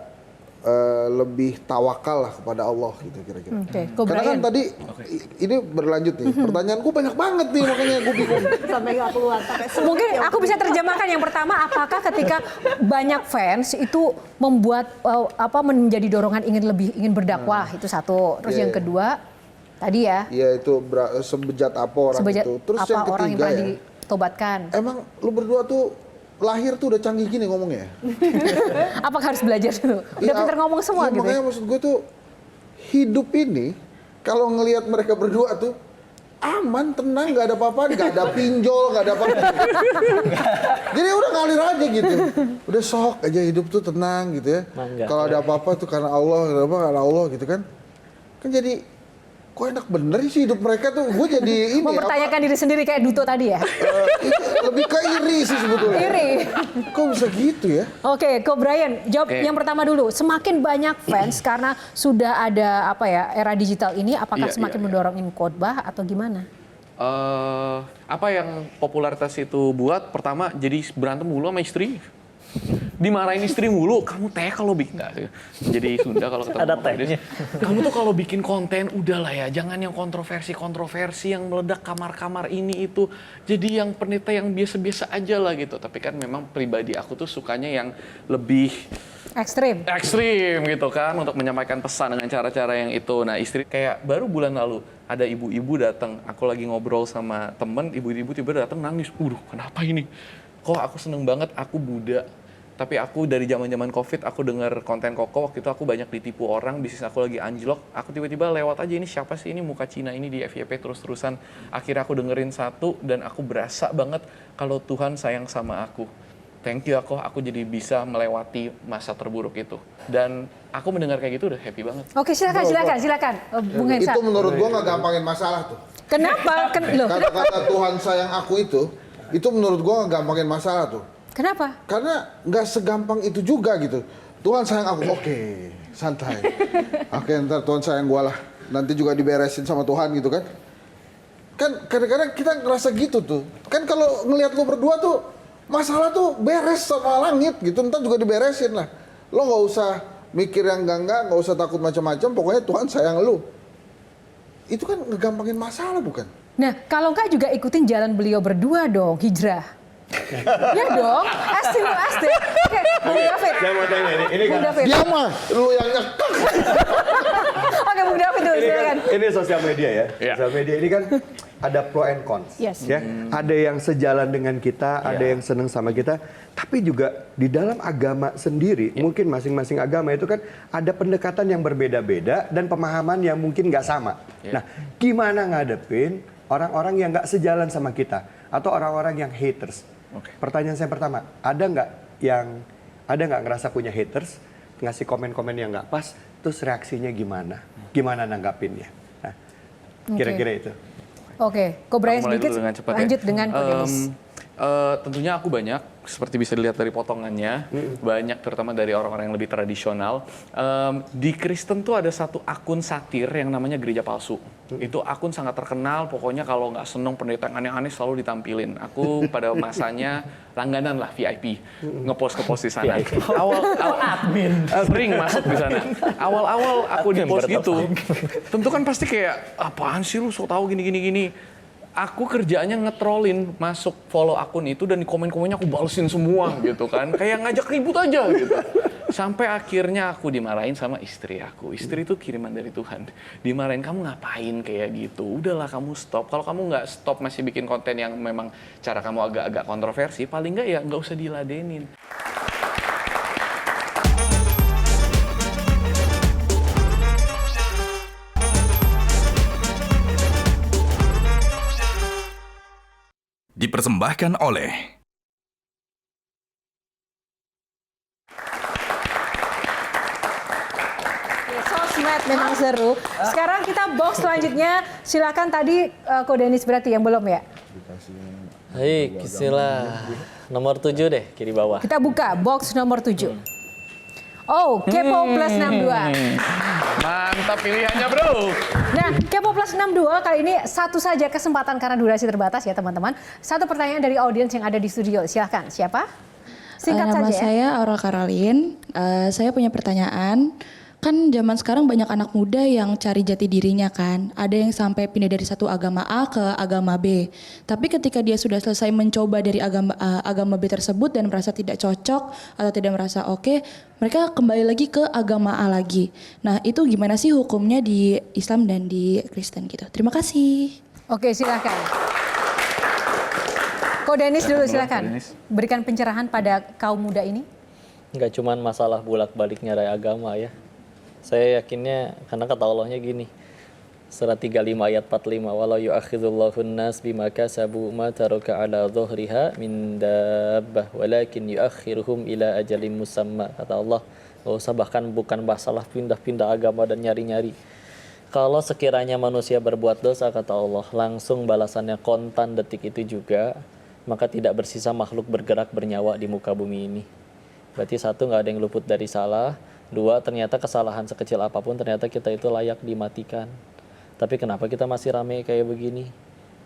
lebih tawakal lah kepada Allah gitu kira-kira. Karena kan tadi ini berlanjut nih. Pertanyaanku banyak banget nih makanya gue bingung. Sampai nggak keluar. Mungkin aku bisa terjemahkan yang pertama, apakah ketika banyak fans itu membuat menjadi dorongan ingin berdakwah, itu satu. Terus yang kedua tadi ya. Iya itu sebejat apa orang itu. Terus apa yang ketiga orang yang pernah ya. ditobatkan. Emang lu berdua tuh lahir tuh udah canggih gini ngomongnya? Apakah harus belajar dulu? Udah pinter ngomong semua gitu. Makanya maksud gue tuh hidup ini kalau ngelihat mereka berdua tuh aman, tenang, nggak ada apa-apa, nggak ada pinjol, nggak ada apa-apa. Jadi udah ngalir aja gitu. Udah sok aja hidup tuh tenang gitu ya. Kalau ada apa-apa tuh karena Allah, karena Allah gitu kan. Kan jadi kok enak bener sih hidup mereka tuh. Gue jadi ini mempertanyakan diri sendiri kayak Duto tadi ya. Lebih ke iri sih sebetulnya. Iri. Kok bisa gitu ya? Oke, Ko Brian, jawab yang pertama dulu. Semakin banyak fans karena sudah ada era digital ini, apakah semakin mendorongin khotbah atau gimana? Apa yang popularitas itu buat? Pertama, jadi berantem mulu sama istri. Dimarahin istri mulu, kamu teh kalau bikin nggak? Jadi Sunda kalau ketemu ada tehnya. Kamu tuh kalau bikin konten udahlah ya, jangan yang kontroversi yang meledak kamar-kamar ini itu. Jadi yang pendeta yang biasa-biasa aja lah gitu. Tapi kan memang pribadi aku tuh sukanya yang lebih ekstrim gitu kan, untuk menyampaikan pesan dengan cara-cara yang itu. Nah istri kayak baru bulan lalu ada ibu-ibu datang, aku lagi ngobrol sama temen, ibu-ibu tiba-tiba datang nangis. Kenapa ini? Kok aku seneng banget, aku Buddha. Tapi aku dari zaman-zaman Covid, aku dengar konten Koko, waktu itu aku banyak ditipu orang, bisnis aku lagi anjlok. Aku tiba-tiba lewat aja, ini siapa sih ini muka Cina ini di FYP terus-terusan. Akhirnya aku dengerin satu dan aku berasa banget kalau Tuhan sayang sama aku. Thank you aku jadi bisa melewati masa terburuk itu. Dan aku mendengar kayak gitu udah happy banget. Oke, silakan Bung Hensa. Itu menurut gua nggak gampangin masalah tuh. Kenapa? Kata-kata Tuhan sayang aku itu menurut gua nggak gampangin masalah tuh. Kenapa? Karena nggak segampang itu juga gitu. Tuhan sayang aku, oke, santai. Oke, ntar Tuhan sayang gua lah. Nanti juga diberesin sama Tuhan gitu kan. Kan kadang-kadang kita ngerasa gitu tuh. Kan kalau ngelihat lu berdua tuh, masalah tuh beres sama langit gitu. Ntar juga diberesin lah. Lo nggak usah mikir yang enggak, nggak usah takut macam-macam. Pokoknya Tuhan sayang lu. Itu kan ngegampangin masalah bukan? Nah, kalau enggak juga ikutin jalan beliau berdua dong, hijrah. Ya dong, asli. Oke, Bung David. Saya mau tanya ini Bung kan. David. Dia mah, lu yang nyekak. Oke, Bung David dulu, silakan. Ini sosial media ya. Sosial media ini kan ada pro and cons. Yes. Ya, ada yang sejalan dengan kita, ada yang seneng sama kita, tapi juga di dalam agama sendiri, mungkin masing-masing agama itu kan ada pendekatan yang berbeda-beda dan pemahaman yang mungkin nggak sama. Nah, gimana ngadepin orang-orang yang nggak sejalan sama kita atau orang-orang yang haters. Oke. Pertanyaan saya pertama, ada nggak ngerasa punya haters, ngasih komen-komen yang nggak pas, terus reaksinya gimana? Gimana nanggapinnya? Nah, kira-kira itu. Oke, Ko Brian Aku mulai sedikit dulu dengan cepat ya. lanjut dengan Ko Dennis. Tentunya aku banyak, seperti bisa dilihat dari potongannya, banyak terutama dari orang-orang yang lebih tradisional. Di Kristen tuh ada satu akun satir yang namanya Gereja Palsu. Itu akun sangat terkenal, pokoknya kalau nggak seneng pendeta yang aneh-aneh selalu ditampilin. Aku pada masanya langganan lah VIP, ngepost di sana. Admin sering masuk di sana. Awal-awal aku di post gitu, tentu kan pasti kayak apaan sih lu sok tahu gini. Aku kerjaannya ngetrolin, masuk follow akun itu dan di komen-komennya aku balesin semua gitu kan. Kayak ngajak ribut aja gitu. Sampai akhirnya aku dimarahin sama istri aku. Istri itu kiriman dari Tuhan. Dimarahin, kamu ngapain kayak gitu? Udahlah kamu stop. Kalau kamu nggak stop masih bikin konten yang memang cara kamu agak-agak kontroversi, paling nggak ya nggak usah diladenin. Dipersembahkan oleh Sosmed memang seru. Sekarang kita box selanjutnya. Silakan tadi Ko Dennis berarti yang belum ya. Baik, sila nomor 7 deh, kiri bawah. Kita buka box nomor 7. Oh, Kepo Plus 62. Mantap pilihannya bro. Nah, Kepo Plus 62 kali ini satu saja kesempatan karena durasi terbatas ya teman-teman. Satu pertanyaan dari audiens yang ada di studio. Silahkan, siapa? Singkat Nama saja ya. saya Aurel Caroline. Saya punya pertanyaan. Kan zaman sekarang banyak anak muda yang cari jati dirinya kan. Ada yang sampai pindah dari satu agama A ke agama B. Tapi ketika dia sudah selesai mencoba dari agama B tersebut dan merasa tidak cocok atau tidak merasa oke, mereka kembali lagi ke agama A lagi. Nah, itu gimana sih hukumnya di Islam dan di Kristen gitu? Terima kasih. Oke, silakan. Ko Dennis dulu silakan. Berikan pencerahan pada kaum muda ini. Nggak cuman masalah bolak-balik nyari agama ya. Saya yakinnya karena kata Allahnya gini. Surat 35 ayat 45. Walau yu'akhidullahu an-nas bima kasabu ma taraka ala dhuhriha min dabbah walakin yu'akhiruhum ila ajalin musamma. Kata Allah, enggak usah bahkan bukan masalah pindah-pindah agama dan nyari-nyari. Kalau sekiranya manusia berbuat dosa kata Allah, langsung balasannya kontan detik itu juga, maka tidak bersisa makhluk bergerak bernyawa di muka bumi ini. Berarti satu, nggak ada yang luput dari salah. Dua, ternyata kesalahan sekecil apapun ternyata kita itu layak dimatikan. Tapi kenapa kita masih rame kayak begini?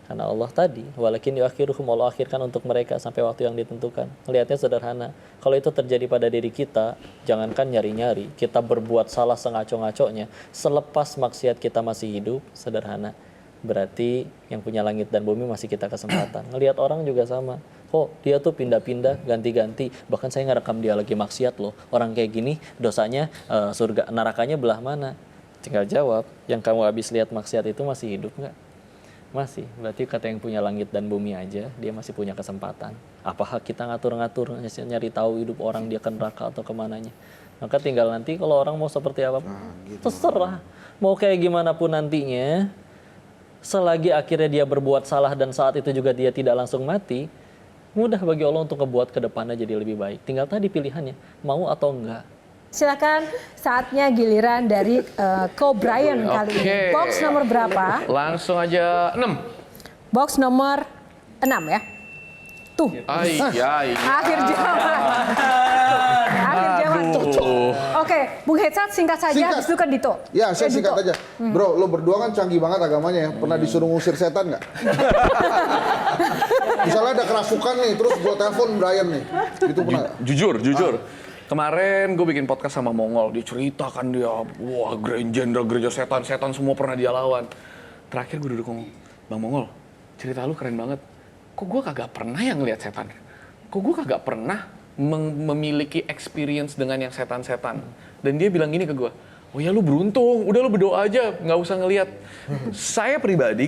Karena Allah tadi, walakin yuakhiruhum, Allah akhirkan untuk mereka sampai waktu yang ditentukan. Melihatnya sederhana. Kalau itu terjadi pada diri kita, jangankan nyari-nyari, kita berbuat salah sengaco-ngaconya, selepas maksiat kita masih hidup, sederhana. Berarti yang punya langit dan bumi masih kita kesempatan. Ngelihat orang juga sama. Kok dia tuh pindah-pindah, ganti-ganti. Bahkan saya ngerekam dia lagi maksiat loh. Orang kayak gini dosanya surga, nerakanya belah mana? Tinggal jawab, yang kamu habis lihat maksiat itu masih hidup nggak? Masih. Berarti kata yang punya langit dan bumi aja, dia masih punya kesempatan. Apa hak kita ngatur-ngatur, nyari tahu hidup orang dia ke neraka atau kemananya? Maka tinggal nanti kalau orang mau seperti apa, terserah. Mau kayak gimana pun nantinya, selagi akhirnya dia berbuat salah dan saat itu juga dia tidak langsung mati, mudah bagi Allah untuk ngebuat ke depannya jadi lebih baik. Tinggal tadi pilihannya, mau atau enggak. Silakan, saatnya giliran dari Ko Brian kali ini. Box nomor berapa? Langsung aja 6. Box nomor 6 ya. Tuh. Akhir jawaban. Akhir jawaban. Oke, Bung Hetsat singkat saja, habis itu kan Dito. Ya, saya singkat aja. Bro, lo berdua kan canggih banget agamanya ya. Pernah disuruh ngusir setan nggak? Misalnya ada kerasukan nih, terus gue telepon Brian nih. Itu pernah. Jujur. Kemarin gue bikin podcast sama Mongol, dia ceritakan dia, wah Grand Jenderal gereja setan semua pernah dia lawan. Terakhir gue duduk ngomong, Bang Mongol, cerita lu keren banget. Kok gue kagak pernah yang ngeliat setan? Kok gue kagak pernah memiliki experience dengan yang setan-setan? Dan dia bilang gini ke gue, oh ya lu beruntung, udah lu berdoa aja, nggak usah ngeliat.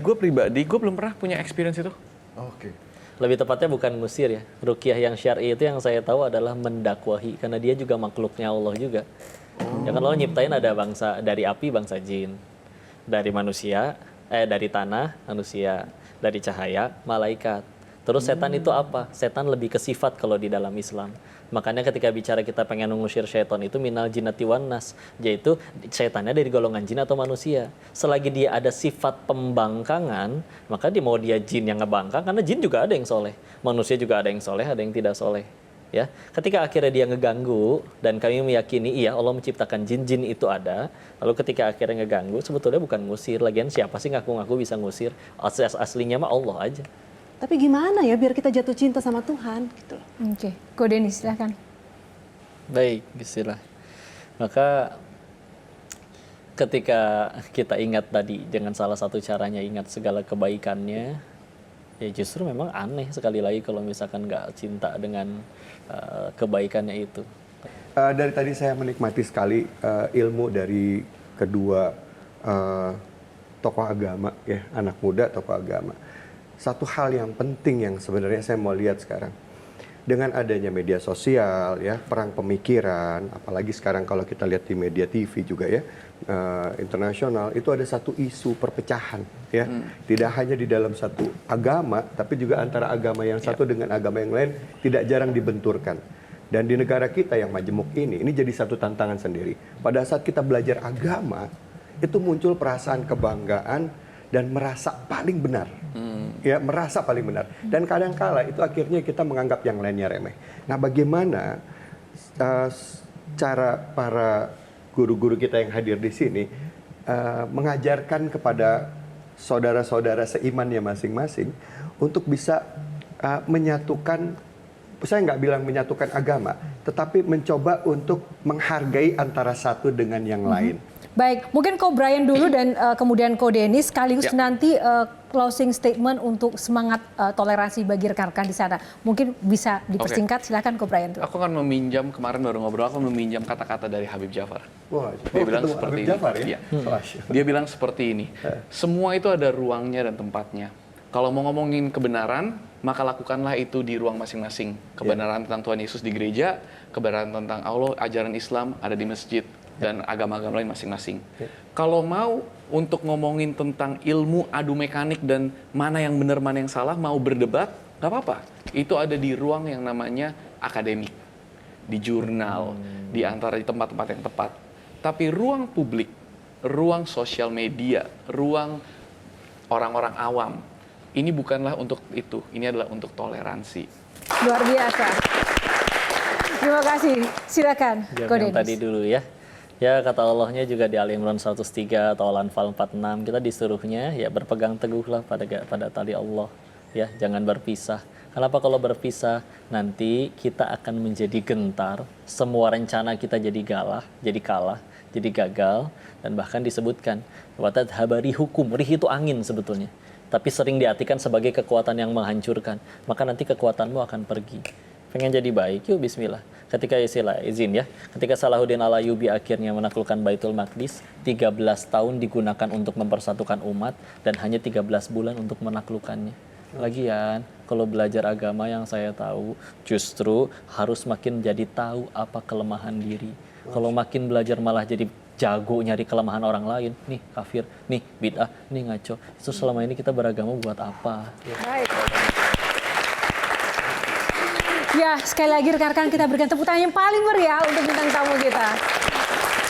Gue pribadi, gue belum pernah punya experience itu. Oke. Lebih tepatnya bukan ngusir ya. Ruqyah yang syar'i itu yang saya tahu adalah mendakwahi. Karena dia juga makhluknya Allah juga. Ya kan Allah nyiptain ada bangsa dari api, bangsa jin. Dari manusia, dari tanah, manusia, dari cahaya, malaikat. Terus setan itu apa? Setan lebih ke sifat kalau di dalam Islam. Makanya ketika bicara kita pengen mengusir syaitan itu minal jinnati wan nas, yaitu setannya dari golongan jin atau manusia. Selagi dia ada sifat pembangkangan, maka dia mau dia jin yang ngebangkang, karena jin juga ada yang soleh, manusia juga ada yang soleh, ada yang tidak soleh. Ya, ketika akhirnya dia ngeganggu dan kami meyakini iya Allah menciptakan jin-jin itu ada, lalu ketika akhirnya ngeganggu sebetulnya bukan ngusir, lagian siapa sih ngaku-ngaku bisa ngusir? Aslinya mah Allah aja. Tapi gimana ya biar kita jatuh cinta sama Tuhan gitu loh. Oke, Ko Denis silahkan. Baik, bismillah. Maka ketika kita ingat tadi dengan salah satu caranya ingat segala kebaikannya, ya justru memang aneh sekali lagi kalau misalkan nggak cinta dengan kebaikannya itu. Dari tadi saya menikmati sekali ilmu dari kedua tokoh agama, ya, anak muda tokoh agama. Satu hal yang penting yang sebenarnya saya mau lihat sekarang, dengan adanya media sosial, ya, perang pemikiran, apalagi sekarang kalau kita lihat di media TV juga ya, internasional, itu ada satu isu perpecahan, ya, tidak hanya di dalam satu agama, tapi juga antara agama yang satu dengan agama yang lain tidak jarang dibenturkan. Dan di negara kita yang majemuk ini jadi satu tantangan sendiri. Pada saat kita belajar agama, itu muncul perasaan kebanggaan dan merasa paling benar, ya, merasa paling benar. Dan kadang-kala itu akhirnya kita menganggap yang lainnya remeh. Nah, bagaimana cara para guru-guru kita yang hadir di sini mengajarkan kepada saudara-saudara seimannya masing-masing untuk bisa menyatukan, saya nggak bilang menyatukan agama, tetapi mencoba untuk menghargai antara satu dengan yang lain. Baik, mungkin Ko Brian dulu dan kemudian Ko Denis sekaligus nanti closing statement untuk semangat toleransi bagi rekan-rekan di sana. Mungkin bisa dipersingkat, silakan Ko Brian dulu. Aku akan meminjam, kemarin baru ngobrol, aku meminjam kata-kata dari Habib Jafar. Wah, dia bilang seperti ini. Jafar, ya? Iya. Dia bilang seperti ini. Semua itu ada ruangnya dan tempatnya. Kalau mau ngomongin kebenaran, maka lakukanlah itu di ruang masing-masing. Kebenaran tentang Tuhan Yesus di gereja, kebenaran tentang Allah, ajaran Islam ada di masjid, dan agama-agama lain masing-masing. Kalau mau untuk ngomongin tentang ilmu adu mekanik dan mana yang benar, mana yang salah, mau berdebat, nggak apa-apa. Itu ada di ruang yang namanya akademik, di jurnal, di antara di tempat-tempat yang tepat. Tapi ruang publik, ruang sosial media, ruang orang-orang awam, ini bukanlah untuk itu. Ini adalah untuk toleransi. Luar biasa. Terima kasih. Silakan, Ko Yang Denis. tadi dulu ya. Ya, kata Allahnya juga di Al-Imran 103 atau Al-Anfal 46, kita disuruhnya ya berpegang teguhlah pada tali Allah, ya, jangan berpisah. Kenapa kalau berpisah? Nanti kita akan menjadi gentar, semua rencana kita jadi kalah, jadi gagal, dan bahkan disebutkan watat habari hukum, rih itu angin sebetulnya. Tapi sering diartikan sebagai kekuatan yang menghancurkan, maka nanti kekuatanmu akan pergi. Pengen jadi baik, yuk bismillah. Ketika izin ya, ketika Salahuddin Al-Ayyubi akhirnya menaklukkan Baitul Maqdis, 13 tahun digunakan untuk mempersatukan umat dan hanya 13 bulan untuk menaklukkannya. Lagian, kalau belajar agama yang saya tahu, justru harus makin jadi tahu apa kelemahan diri. Kalau makin belajar malah jadi jago nyari kelemahan orang lain, nih kafir, nih bid'ah, nih ngaco. Itu selama ini kita beragama buat apa? Baik. Ya, sekali lagi rekan-rekan kita berikan tepuk tangan yang paling meriah untuk bintang tamu kita.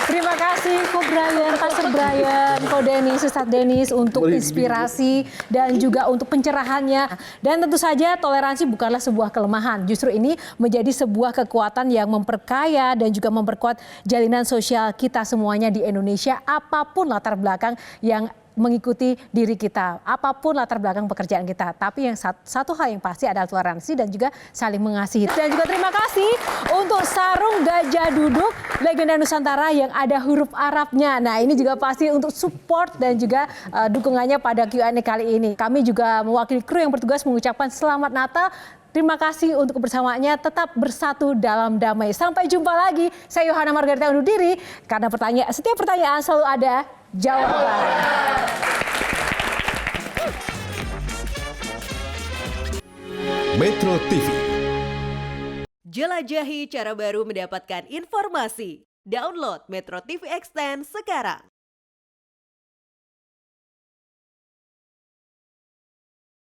Terima kasih Ko Brian, Pastor Brian, Ko Denis, Ustadz Denis untuk inspirasi dan juga untuk pencerahannya. Dan tentu saja toleransi bukanlah sebuah kelemahan. Justru ini menjadi sebuah kekuatan yang memperkaya dan juga memperkuat jalinan sosial kita semuanya di Indonesia. Apapun latar belakang yang mengikuti diri kita, apapun latar belakang pekerjaan kita. Tapi yang satu hal yang pasti adalah toleransi dan juga saling mengasihi. Dan juga terima kasih untuk sarung gajah duduk legenda Nusantara yang ada huruf Arabnya. Nah, ini juga pasti untuk support dan juga dukungannya pada Q&A kali ini. Kami juga mewakili kru yang bertugas mengucapkan selamat Natal. Terima kasih untuk kebersamaannya. Tetap bersatu dalam damai. Sampai jumpa lagi. Saya Yohana Margarita undur diri karena setiap pertanyaan selalu ada jawaban. Metro TV. Jelajahi cara baru mendapatkan informasi. Download Metro TV Extend sekarang.